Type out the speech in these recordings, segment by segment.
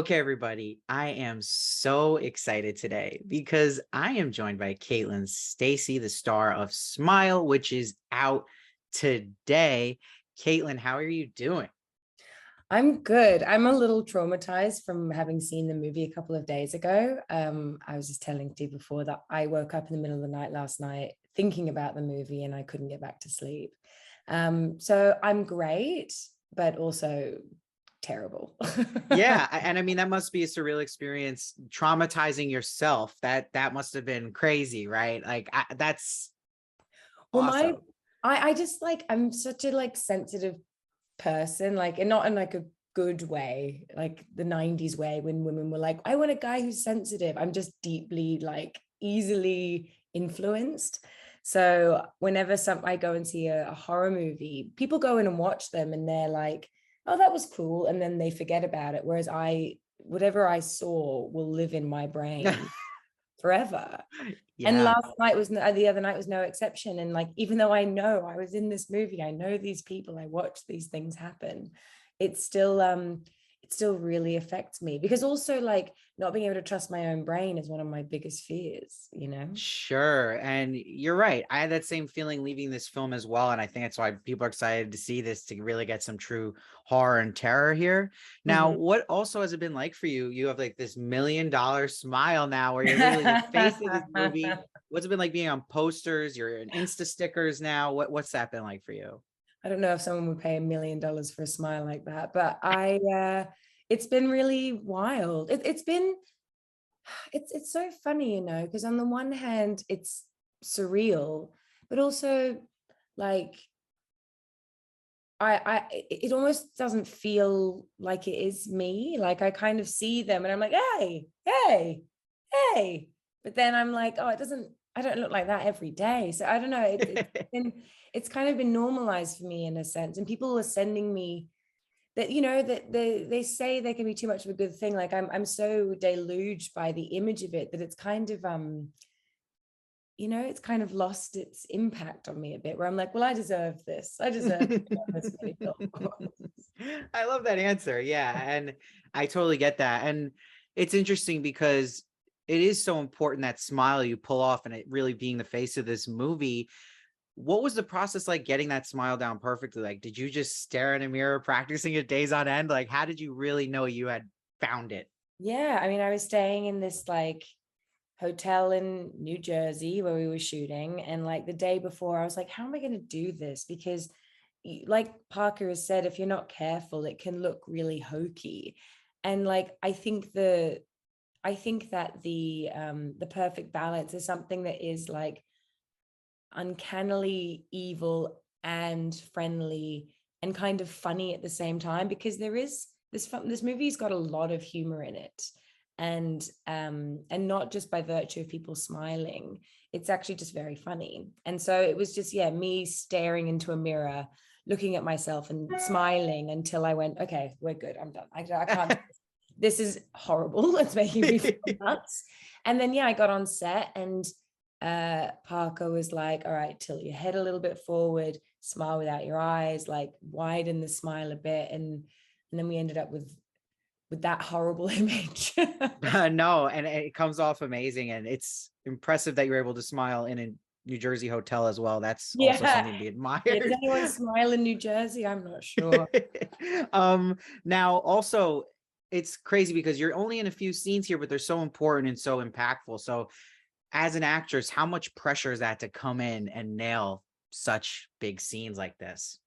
Okay, everybody, I am so excited today because I am joined by Caitlin Stasey, the star of Smile, which is out today. Caitlin, how are you doing? I'm good. I'm a little traumatized from having seen the movie a couple of days ago. I was just telling you before that I woke up in the middle of the night last night thinking about the movie and I couldn't get back to sleep. So I'm great, but also terrible. Yeah, and I mean that must be a surreal experience, traumatizing yourself. That must have been crazy, right? That's Well, awesome. I just like I'm such a like sensitive person, like, and not in like a good way, like the 90s way when women were like, I want a guy who's sensitive. I'm just deeply like easily influenced. So whenever I go and see a horror movie, people go in and watch them and they're like, oh, that was cool. And then they forget about it. Whereas whatever I saw will live in my brain forever. And Yeah. the other night was no exception. And like, even though I know I was in this movie, I know these people, I watched these things happen, it's still it still really affects me, because also like not being able to trust my own brain is one of my biggest fears, you know. Sure. And you're right. I had that same feeling leaving this film as well. And I think that's why people are excited to see this to really get some true horror and terror here. Now, Mhm. what also has it been like for you? You have like this $1 million smile now where you're literally the face of this movie. What's it been like being on posters? You're in Insta stickers now. What's that been like for you? I don't know if someone would pay $1 million for a smile like that, but it's been really wild. It's been it's so funny, you know, because on the one hand it's surreal, but also like it almost doesn't feel like it is me. Like I kind of see them and I'm like, hey, hey, hey. But then I'm like, oh, I don't look like that every day. So I don't know. It's kind of been normalized for me in a sense. And people are sending me that, you know, that they say they can be too much of a good thing. Like I'm so deluged by the image of it that it's kind of you know, it's kind of lost its impact on me a bit, where I'm like, well, I deserve this. I deserve this facial. I love that answer. Yeah. And I totally get that. And it's interesting because it is so important that smile you pull off and it really being the face of this movie. What was the process like getting that smile down perfectly? Like, did you just stare in a mirror practicing it days on end? Like, how did you really know you had found it? Yeah, I mean, I was staying in this like hotel in New Jersey where we were shooting. And like the day before, I was like, how am I going to do this? Because, like Parker has said, if you're not careful, it can look really hokey. And like, I think that the perfect balance is something that is like uncannily evil and friendly and kind of funny at the same time, because there is this movie's got a lot of humor in it, and not just by virtue of people smiling. It's actually just very funny. And so it was just, yeah, me staring into a mirror, looking at myself and smiling until I went, okay, we're good, I'm done. I can't, this is horrible. It's making me feel nuts. And then, yeah, I got on set and Parker was like, all right, tilt your head a little bit forward, smile without your eyes, like widen the smile a bit. And then we ended up with that horrible image. No, and it comes off amazing. And it's impressive that you're able to smile in a New Jersey hotel as well. That's also Yeah. something to be Yeah. Does admired. anyone smile in New Jersey? I'm not sure. Now also it's crazy because you're only in a few scenes here, but they're so important and so impactful. So as an actress, how much pressure is that to come in and nail such big scenes like this?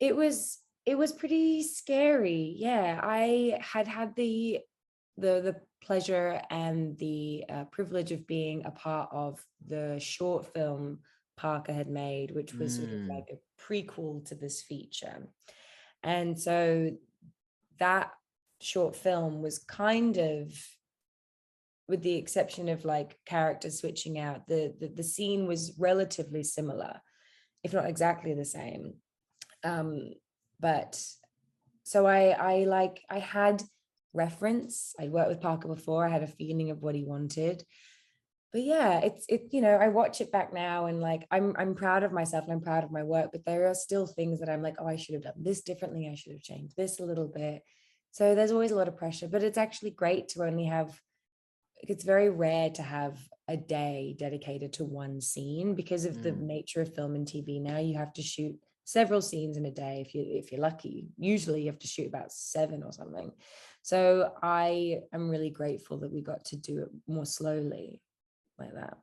It was pretty scary. Yeah. I had the pleasure and the privilege of being a part of the short film Parker had made, which was sort of Mm. like a prequel to this feature. And so that short film was kind of, with the exception of like characters switching out, the scene was relatively similar, if not exactly the same. But so I had reference. I'd worked with Parker before. I had a feeling of what he wanted. But yeah, you know, I watch it back now and like I'm proud of myself and I'm proud of my work, but there are still things that I'm like, oh, I should have done this differently. I should have changed this a little bit. So there's always a lot of pressure, but it's actually great to only have, it's very rare to have a day dedicated to one scene because of the nature of film and TV. Now you have to shoot several scenes in a day if you're lucky. Usually you have to shoot about 7 or something. So I am really grateful that we got to do it more slowly like that.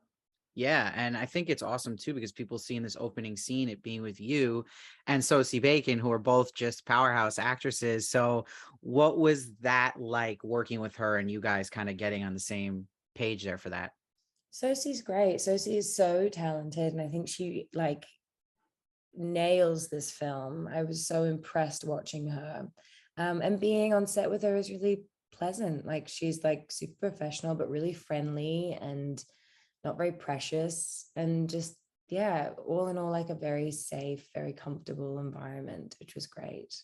Yeah, and I think it's awesome too because people see in this opening scene it being with you and Sosie Bacon, who are both just powerhouse actresses. So what was that like working with her and you guys kind of getting on the same page there for that? Sosie's great. Sosie is so talented, and I think she like nails this film. I was so impressed watching her. And being on set with her is really pleasant. Like she's like super professional, but really friendly and not very precious. And just, yeah, all in all, like a very safe, very comfortable environment, which was great.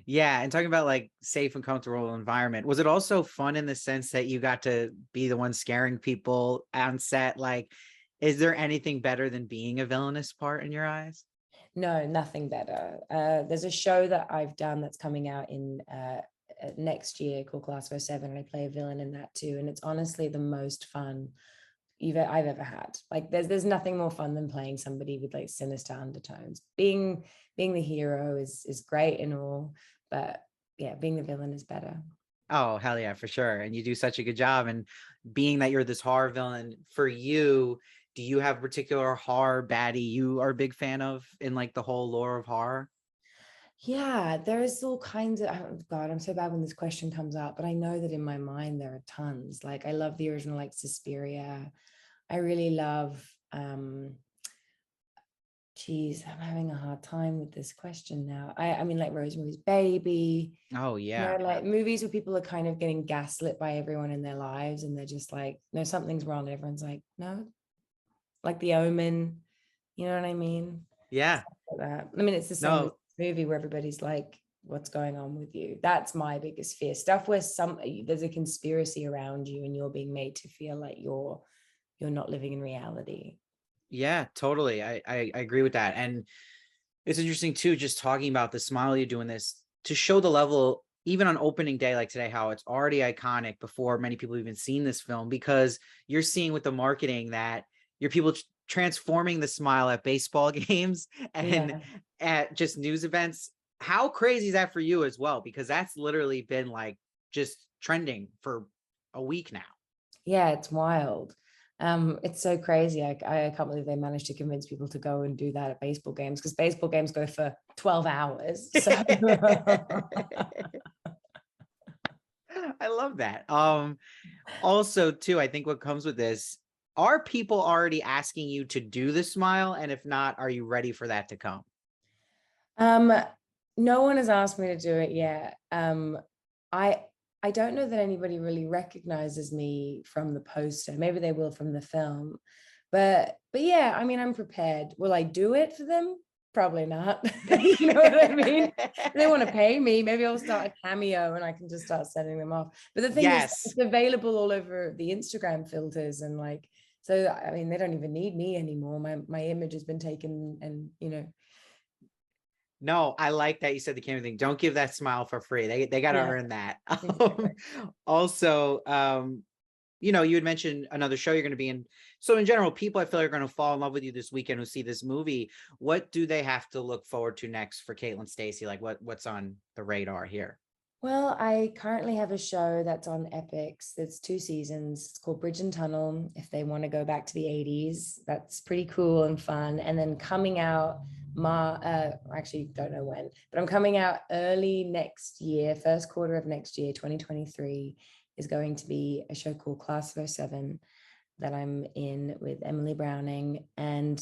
Yeah, and talking about like safe and comfortable environment, was it also fun in the sense that you got to be the one scaring people on set? Like, is there anything better than being a villainous part in your eyes? No, nothing better. There's a show that I've done that's coming out in next year called Class of 07, and I play a villain in that too. And it's honestly the most fun I've ever had. Like there's nothing more fun than playing somebody with like sinister undertones. Being the hero is great and all, but yeah, being the villain is better. Oh, hell yeah, for sure. And you do such a good job. And being that you're this horror villain, for you, do you have a particular horror baddie you are a big fan of in like the whole lore of horror? Yeah, there's all kinds of, oh God, I'm so bad when this question comes up, but I know that in my mind there are tons. Like I love the original, like Suspiria. I really love geez, I'm having a hard time with this question now. I mean, like Rosemary's Baby, Oh, yeah. like movies where people are kind of getting gaslit by everyone in their lives, and they're just like, no, something's wrong. And everyone's like, no, like The Omen, you know what I mean? Yeah. Stuff like that. I mean, it's the same with No, this movie where everybody's like, what's going on with you? That's my biggest fear. Stuff where there's a conspiracy around you and you're being made to feel like you're not living in reality. yeah, totally. I agree with that. And it's interesting too, just talking about the smile you doing this to show the level, even on opening day like today, how it's already iconic before many people even seen this film, because you're seeing with the marketing that your people transforming the smile at baseball games and Yeah. at just news events. How crazy is that for you as well? Because that's literally been like just trending for a week now. Yeah, it's wild. It's so crazy. I can't believe they managed to convince people to go and do that at baseball games, because baseball games go for 12 hours. So I love that. Also too, I think what comes with this, are people already asking you to do the smile? And if not, are you ready for that to come? um, no one has asked me to do it yet. I I don't know that anybody really recognizes me from the poster. Maybe they will from the film. But yeah, I mean, I'm prepared. Will I do it for them? Probably not. You know what I mean? If they want to pay me, maybe I'll start a cameo and I can just start sending them off. But the thing is, Yes. it's available all over the Instagram filters, and like, so I mean, they don't even need me anymore. My image has been taken, and No, I like that you said the camera thing. Don't give that smile for free. They got to yeah, earn that. exactly. Also, you had mentioned another show you're going to be in. So in general, people I feel are going to fall in love with you this weekend who see this movie. What do they have to look forward to next for Caitlin Stasey? Like what's on the radar here? Well, I currently have a show that's on Epix. It's 2 seasons. It's called Bridge and Tunnel. If they want to go back to the 80s, that's pretty cool and fun. And then coming out, I actually don't know when, but I'm coming out early next year, first quarter of next year, 2023, is going to be a show called Class of '07 that I'm in with Emily Browning. And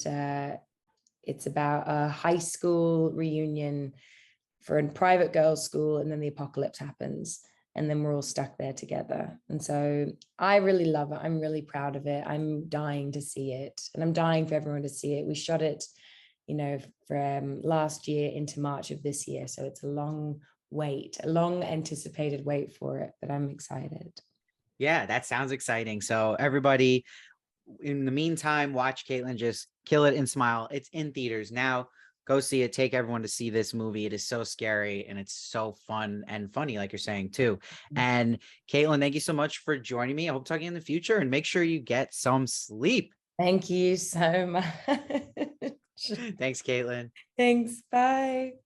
it's about a high school reunion for a private girls' school, and then the apocalypse happens, and then we're all stuck there together. And so I really love it. I'm really proud of it. I'm dying to see it, and I'm dying for everyone to see it. We shot it, from last year into March of this year, so it's a long wait, a long anticipated wait for it, but I'm excited. Yeah, that sounds exciting. So everybody, in the meantime, watch Caitlin just kill it and smile. It's in theaters now. Go see it. Take everyone to see this movie. It is so scary and it's so fun and funny, like you're saying too. And Caitlin, thank you so much for joining me. I hope talking in the future, and make sure you get some sleep. Thank you so much. Thanks, Caitlin. Thanks. Bye.